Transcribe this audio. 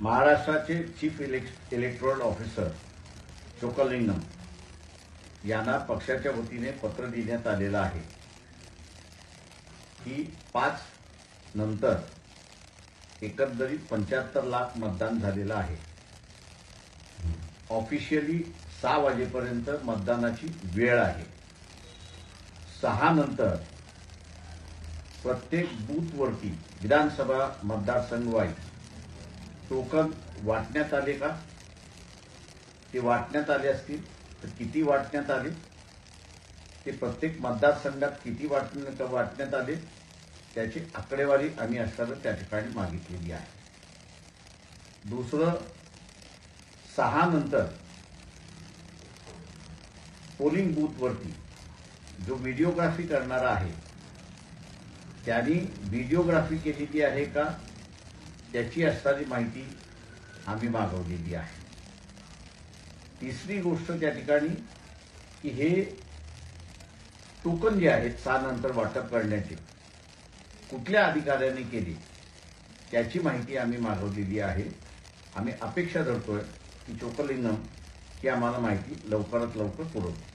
महाराष्ट्राचे chief electoral officer Chockalingam यांना पक्षाच्या वतीने पत्र देण्यात आलेलं आहे की 5 नंतर एकंदरीत 75 लाख मतदान झालेलं आहे। ऑफिशियली 6 वाजेपर्यंत मतदानाची वेळ आहे। 6 नंतर प्रत्येक बूथवरती विधानसभा मतदारसंघ वाईज टोकन वाटण्यात आले का, ते वाटण्यात आले असतील तर किती वाटण्यात आले, ते प्रत्येक मतदारसंघात किती वाटण्यात आले त्याची आकडेवारी आम्ही असताना त्या ठिकाणी मागितलेली आहे। दुसरं, 6 नंतर पोलिंग बूथवरती जो व्हिडिओग्राफी करणारा आहे त्यांनी व्हिडिओग्राफी केलेली आहे का त्याची असणारी माहिती आम्ही मागवलेली आहे। तिसरी गोष्ट त्या ठिकाणी की हे टोकन जे आहेत 6 नंतर वाटप करण्याचे कुठल्या अधिकाऱ्याने केले त्याची माहिती आम्ही मागवलेली आहे। आम्ही अपेक्षा धरतोय की चोक्कलिंगम ही आम्हाला माहिती लवकरात लवकर पुरवतील।